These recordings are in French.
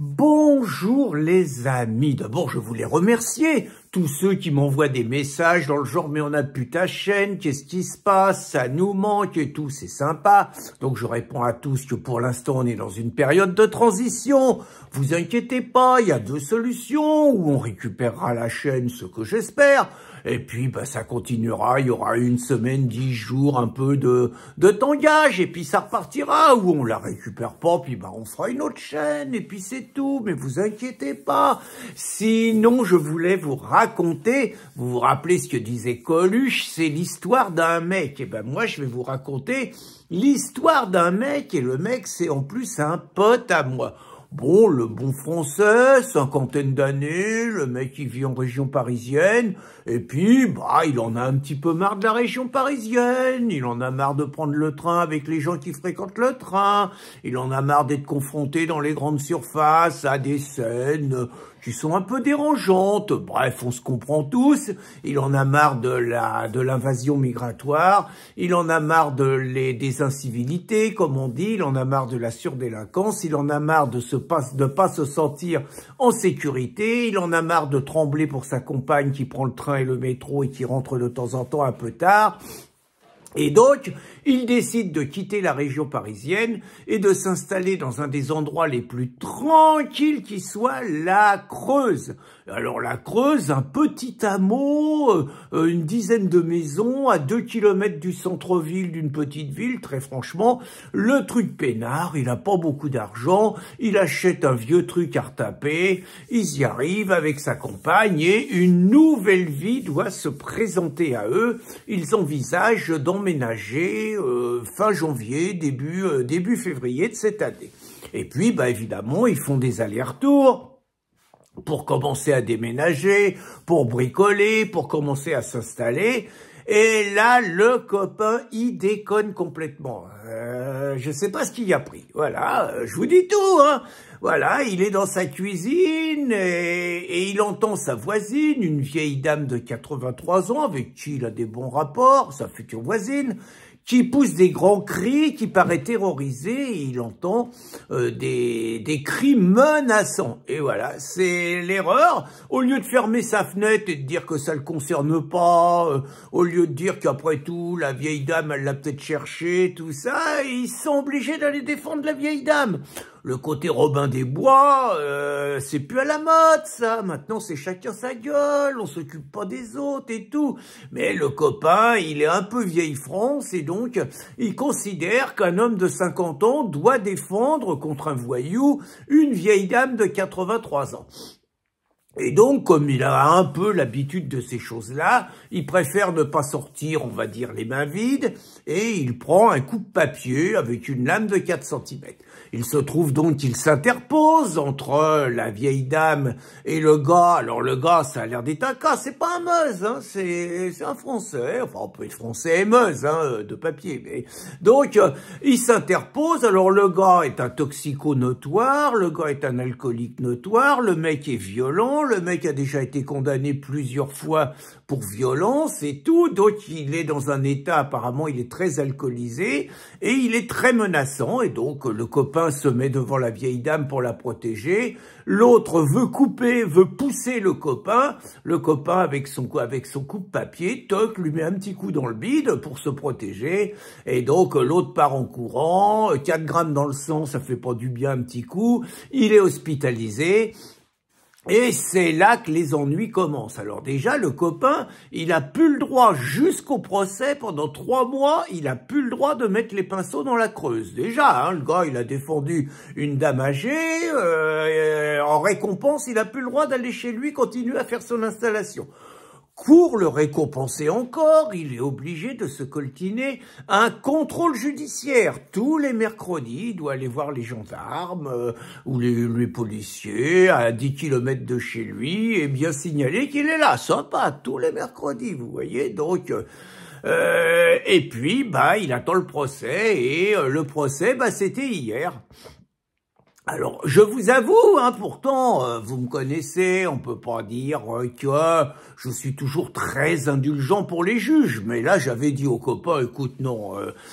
Bonjour les amis, d'abord je voulais remercier tous ceux qui m'envoient des messages dans le genre « mais on a plus ta chaîne, qu'est-ce qui se passe, ça nous manque et tout, c'est sympa ». Donc je réponds à tous que pour l'instant on est dans une période de transition, vous inquiétez pas, il y a deux solutions, où on récupérera la chaîne, ce que j'espère, et puis ça continuera, il y aura une semaine, 10 jours, un peu de tangage, et puis ça repartira, ou on la récupère pas, puis on fera une autre chaîne, et puis c'est tout, mais vous inquiétez pas. Sinon, je voulais vous raconter, vous vous rappelez ce que disait Coluche, c'est l'histoire d'un mec. Et moi, je vais vous raconter l'histoire d'un mec, et le mec, c'est en plus un pote à moi. Bon, le bon français, 50aine d'années, le mec il vit en région parisienne, et puis il en a un petit peu marre de la région parisienne, il en a marre de prendre le train avec les gens qui fréquentent le train, il en a marre d'être confronté dans les grandes surfaces à des scènes qui sont un peu dérangeantes, bref, on se comprend tous, il en a marre de l'invasion migratoire, il en a marre des incivilités, comme on dit, il en a marre de la surdélinquance, il en a marre de pas se sentir en sécurité, il en a marre de trembler pour sa compagne qui prend le train et le métro et qui rentre de temps en temps un peu tard. Et donc, il décide de quitter la région parisienne et de s'installer dans un des endroits les plus tranquilles qui soit, la Creuse. Alors la Creuse, un petit hameau, une dizaine de maisons à 2 kilomètres du centre-ville d'une petite ville, très franchement, le truc peinard, il n'a pas beaucoup d'argent, il achète un vieux truc à retaper, il y arrive avec sa compagne et une nouvelle vie doit se présenter à eux. Ils envisagent d'emménager fin janvier, début février de cette année. Et puis, évidemment, ils font des allers-retours pour commencer à déménager, pour bricoler, pour commencer à s'installer. Et là, le copain, il déconne complètement. Je sais pas ce qu'il y a pris. Voilà, je vous dis tout, hein. Voilà, il est dans sa cuisine et il entend sa voisine, une vieille dame de 83 ans avec qui il a des bons rapports, sa future voisine, qui pousse des grands cris, qui paraît terrorisé, et il entend des cris menaçants. Et voilà, c'est l'erreur. Au lieu de fermer sa fenêtre et de dire que ça le concerne pas, au lieu de dire qu'après tout, la vieille dame, elle l'a peut-être cherché, tout ça, ils sont obligés d'aller défendre la vieille dame. Le côté Robin des Bois, c'est plus à la mode, ça. Maintenant, c'est chacun sa gueule, on s'occupe pas des autres et tout. Mais le copain, il est un peu vieille France et donc, il considère qu'un homme de 50 ans doit défendre contre un voyou une vieille dame de 83 ans. Et donc, comme il a un peu l'habitude de ces choses-là, il préfère ne pas sortir, on va dire, les mains vides, et il prend un coupe-papier avec une lame de 4 cm. Il se trouve donc qu'il s'interpose entre la vieille dame et le gars. Alors le gars, ça a l'air d'être un cas, c'est pas un Meuse, hein, c'est un Français, enfin on peut être Français et Meuse, hein, de papier. Mais... Donc, il s'interpose, alors le gars est un toxico notoire, le gars est un alcoolique notoire, le mec est violent, le mec a déjà été condamné plusieurs fois pour violence et tout, donc il est dans un état, apparemment il est très alcoolisé et il est très menaçant et donc le copain se met devant la vieille dame pour la protéger, l'autre veut pousser le copain avec son coupe-papier, toc, lui met un petit coup dans le bide pour se protéger et donc l'autre part en courant, 4 grammes dans le sang, ça fait pas du bien un petit coup, il est hospitalisé. Et c'est là que les ennuis commencent. Alors déjà, le copain, il a plus le droit jusqu'au procès, pendant 3 mois, il a plus le droit de mettre les pinceaux dans la Creuse. Déjà, hein, le gars, il a défendu une dame âgée, en récompense, il a plus le droit d'aller chez lui continuer à faire son installation. Pour le récompenser encore, il est obligé de se coltiner un contrôle judiciaire. Tous les mercredis, il doit aller voir les gendarmes ou les policiers à 10 kilomètres de chez lui et bien signaler qu'il est là. Sympa, tous les mercredis, vous voyez. Donc, et puis, il attend le procès et le procès, c'était hier. Alors, je vous avoue, pourtant, vous me connaissez, on peut pas dire que je suis toujours très indulgent pour les juges. Mais là, j'avais dit aux copains, écoute, non,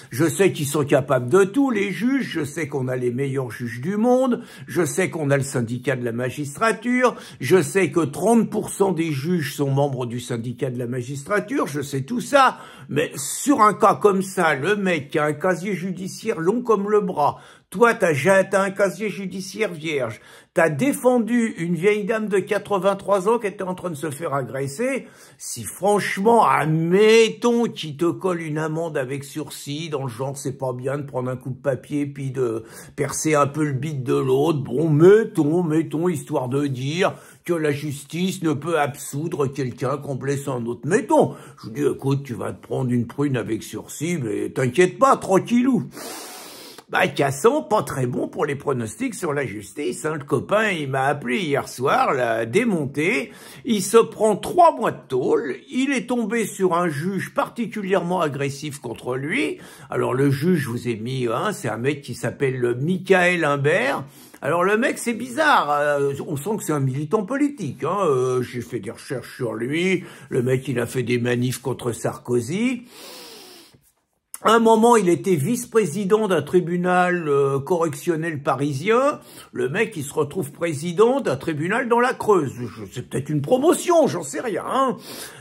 je sais qu'ils sont capables de tout, les juges, je sais qu'on a les meilleurs juges du monde, je sais qu'on a le syndicat de la magistrature, je sais que 30% des juges sont membres du syndicat de la magistrature, je sais tout ça. Mais sur un cas comme ça, le mec qui a un casier judiciaire long comme le bras, toi, t'as un casier judiciaire vierge, t'as défendu une vieille dame de 83 ans qui était en train de se faire agresser. Si franchement, admettons qu'il te colle une amende avec sursis, dans le genre c'est pas bien de prendre un coup de papier puis de percer un peu le bide de l'autre, bon, mettons, histoire de dire que la justice ne peut absoudre quelqu'un qu'on blesse un autre. Mettons, je dis, écoute, tu vas te prendre une prune avec sursis, mais t'inquiète pas, tranquillou. Casson, pas très bon pour les pronostics sur la justice. Le copain, il m'a appelé hier soir, l'a démonté. Il se prend 3 mois de tôle. Il est tombé sur un juge particulièrement agressif contre lui. Alors le juge, je vous ai mis, c'est un mec qui s'appelle Michael Imbert. Alors le mec, c'est bizarre, on sent que c'est un militant politique. J'ai fait des recherches sur lui. Le mec, il a fait des manifs contre Sarkozy. À un moment, il était vice-président d'un tribunal correctionnel parisien. Le mec, il se retrouve président d'un tribunal dans la Creuse. C'est peut-être une promotion, j'en sais rien.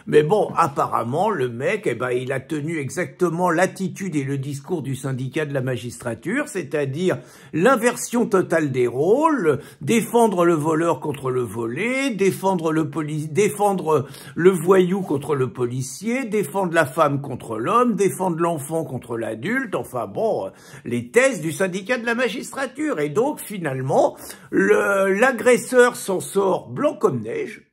Mais bon, apparemment, le mec, il a tenu exactement l'attitude et le discours du syndicat de la magistrature, c'est-à-dire l'inversion totale des rôles, défendre le voleur contre le volé, défendre le voyou contre le policier, défendre la femme contre l'homme, défendre l'enfant contre l'adulte, enfin bon, les thèses du syndicat de la magistrature. Et donc, finalement, l'agresseur s'en sort blanc comme neige.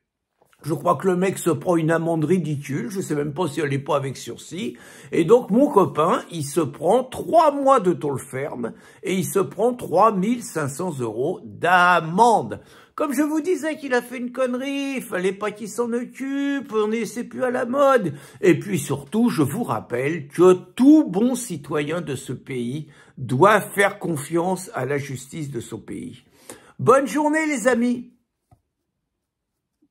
Je crois que le mec se prend une amende ridicule, je sais même pas si elle n'est pas avec sursis. Et donc, mon copain, il se prend 3 mois de tôle ferme et il se prend 3500 € d'amende. Comme je vous disais qu'il a fait une connerie, il fallait pas qu'il s'en occupe, c'est plus à la mode. Et puis surtout, je vous rappelle que tout bon citoyen de ce pays doit faire confiance à la justice de son pays. Bonne journée les amis!